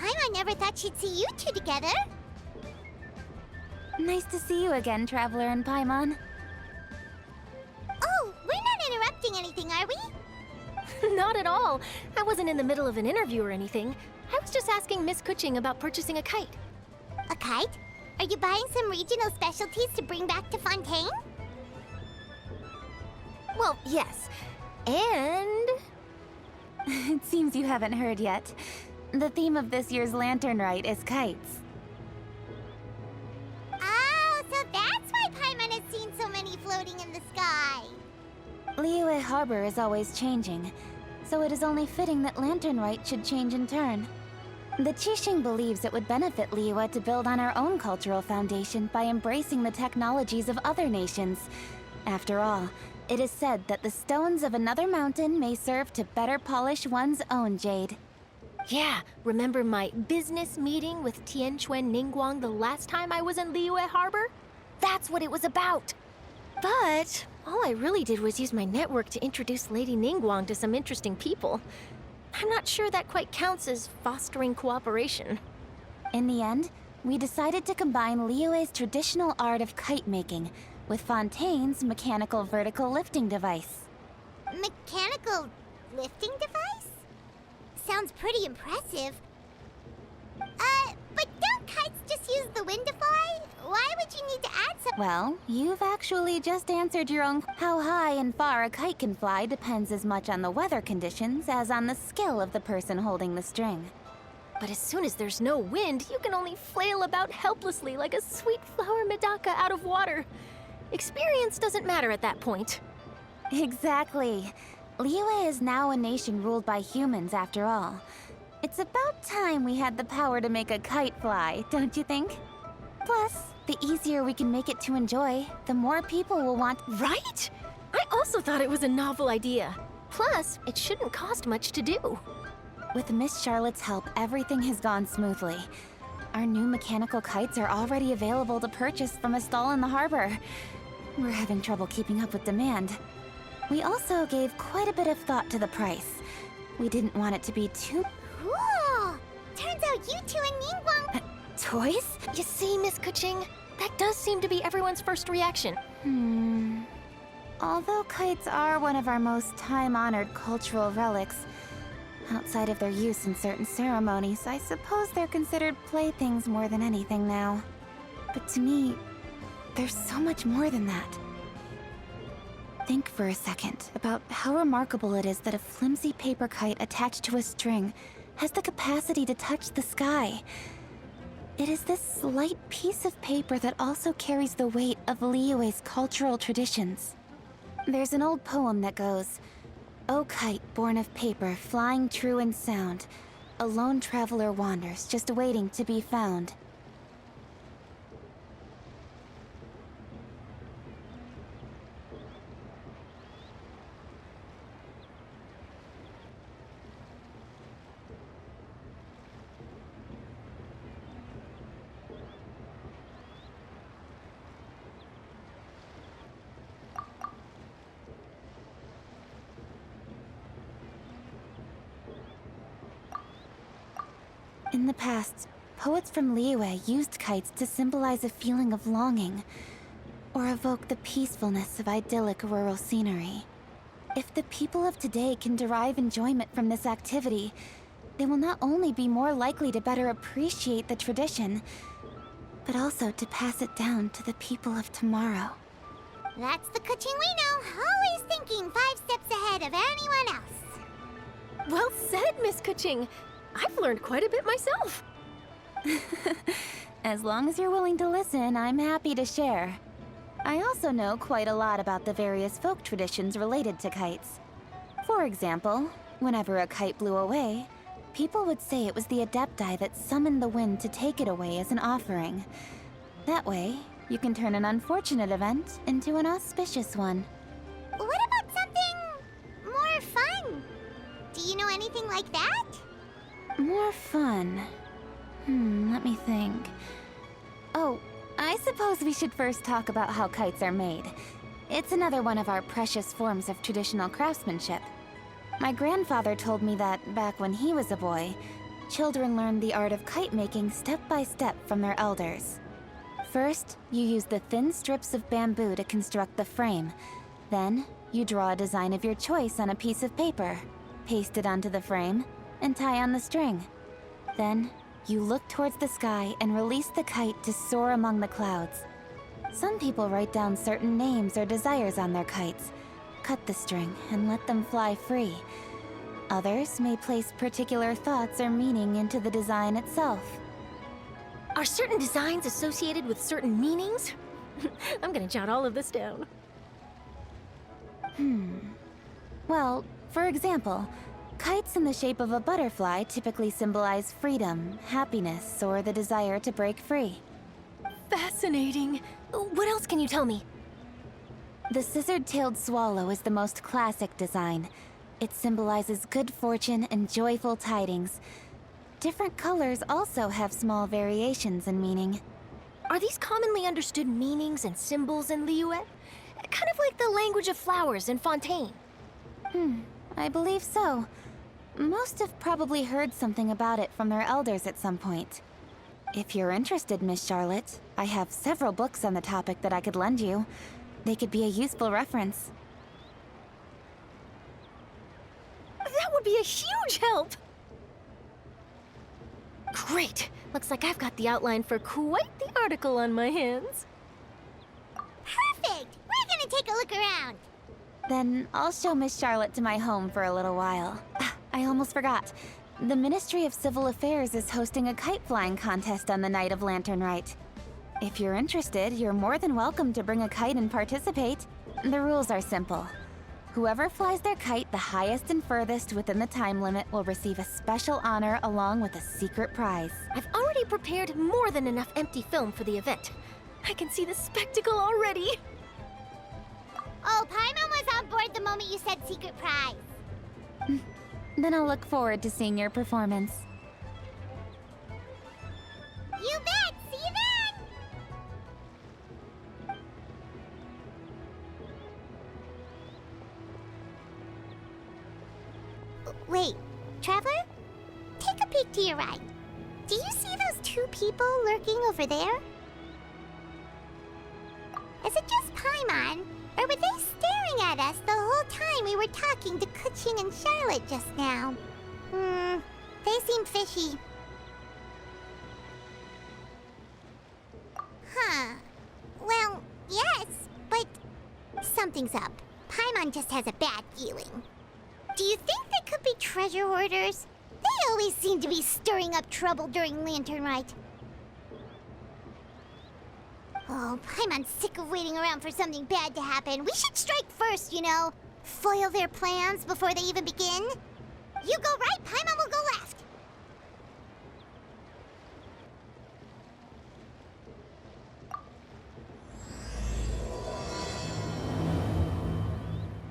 Paimon never thought she'd see you two together. Nice to see you again, Traveler and Paimon. Oh, we're not interrupting anything, are we? Not at all. I wasn't in the middle of an interview or anything. I was just asking Miss KEQING about purchasing a kite. A kite? Are you buying some regional specialties to bring back to Fontaine? Well, yes. And... It seems you haven't heard yet. The theme of this year's Lantern Rite is kites. Oh, so that's why Paimon has seen so many floating in the sky. Liyue Harbor is always changing, so it is only fitting that Lantern Rite should change in turn. The Qixing believes it would benefit Liyue to build on our own cultural foundation by embracing the technologies of other nations. After all, it is said that the stones of another mountain may serve to better polish one's own jade. yeah, remember my business meeting with Tianquan Ningguang the last time I was in Liyue Harbor? That's what it was about. But all I really did was use my network to introduce Lady Ningguang to some interesting people. I'm not sure that quite counts as fostering cooperation. In the end, we decided to combine Liyue's traditional art of kite making with Fontaine's mechanical vertical lifting device. Mechanical lifting device? Sounds pretty impressive. But don't kites just use the wind to fly? Why would you need to add some— Well, you've actually just answered your own. How high and far a kite can fly depends as much on the weather conditions as on the skill of the person holding the string. But as soon as there's no wind, you can only flail about helplessly like a sweet flower medaka out of water. Experience doesn't matter at that point. Exactly. Liyue is now a nation ruled by humans after all. It's about time we had the power to make a kite fly, don't you think? Plus, the easier we can make it to enjoy, the more people will want— Right? I also thought it was a novel idea. Plus, it shouldn't cost much to do. With Miss Charlotte's help, everything has gone smoothly. Our new mechanical kites are already available to purchase from a stall in the harbor. We're having trouble keeping up with demand. We also gave quite a bit of thought to the price. We didn't want it to be too— Cool! Turns out you two and Ningguang— Toys? You see, Miss KEQING? That does seem to be everyone's first reaction. Although kites are one of our most time-honored cultural relics, outside of their use in certain ceremonies, I suppose they're considered playthings more than anything now. But to me, there's so much more than that. Think for a second about how remarkable it is that a flimsy paper kite attached to a string has the capacity to touch the sky. It is this light piece of paper that also carries the weight of Liyue's cultural traditions. There's an old poem that goes, "O kite born of paper, flying true in sound, a lone traveler wanders, just waiting to be found." In the past, poets from Liyue used kites to symbolize a feeling of longing, or evoke the peacefulness of idyllic rural scenery. If the people of today can derive enjoyment from this activity, they will not only be more likely to better appreciate the tradition, but also to pass it down to the people of tomorrow. That's the KEQING we know, always thinking 5 steps ahead of anyone else. Well said, Miss KEQING. I've learned quite a bit myself. As long as you're willing to listen, I'm happy to share. I also know quite a lot about the various folk traditions related to kites. For example, whenever a kite blew away, people would say it was the Adepti that summoned the wind to take it away as an offering. That way, you can turn an unfortunate event into an auspicious one. What about something more fun? Do you know anything like that? More fun. Let me think. Oh, I suppose we should first talk about how kites are made. It's another one of our precious forms of traditional craftsmanship. My grandfather told me that back when he was a boy, children learn the art of kite making step by step from their elders. First, you use the thin strips of bamboo to construct the frame. Then, you draw a design of your choice on a piece of paper, paste it onto the frame, and tie on the string. Then, you look towards the sky and release the kite to soar among the clouds. Some people write down certain names or desires on their kites, cut the string, and let them fly free. Others may place particular thoughts or meaning into the design itself. Are certain designs associated with certain meanings? I'm gonna jot all of this down. Well, for example, kites in the shape of a butterfly typically symbolize freedom, happiness, or the desire to break free. Fascinating. What else can you tell me? The scissor-tailed swallow is the most classic design. It symbolizes good fortune and joyful tidings. Different colors also have small variations in meaning. Are these commonly understood meanings and symbols in Liyue? Kind of like the language of flowers in Fontaine. I believe so. Most have probably heard something about it from their elders at some point. If you're interested, Miss Charlotte, I have several books on the topic that I could lend you. They could be a useful reference. That would be a huge help! Great! Looks like I've got the outline for quite the article on my hands. Perfect! We're gonna take a look around. Then I'll show Miss Charlotte to my home for a little while. I almost forgot. The Ministry of Civil Affairs is hosting a kite flying contest on the night of Lantern Rite. If you're interested, you're more than welcome to bring a kite and participate. The rules are simple. Whoever flies their kite the highest and furthest within the time limit will receive a special honor along with a secret prize. I've already prepared more than enough empty film for the event. I can see the spectacle already. Oh, Paimon was on board the moment you said secret prize. Then I'll look forward to seeing your performance. You bet! See you then! Wait, Traveler? Take a peek to your right. Do you see those two people lurking over there? Is it just Paimon? Or were they staring at us the whole time we were talking to KEQING and Charlotte just now? They seem fishy. Huh. Well, yes, but something's up. Paimon just has a bad feeling. Do you think they could be treasure hoarders? They always seem to be stirring up trouble during Lantern Rite. Oh, Paimon's sick of waiting around for something bad to happen. We should strike first, you know. Foil their plans before they even begin. You go right, Paimon will go left.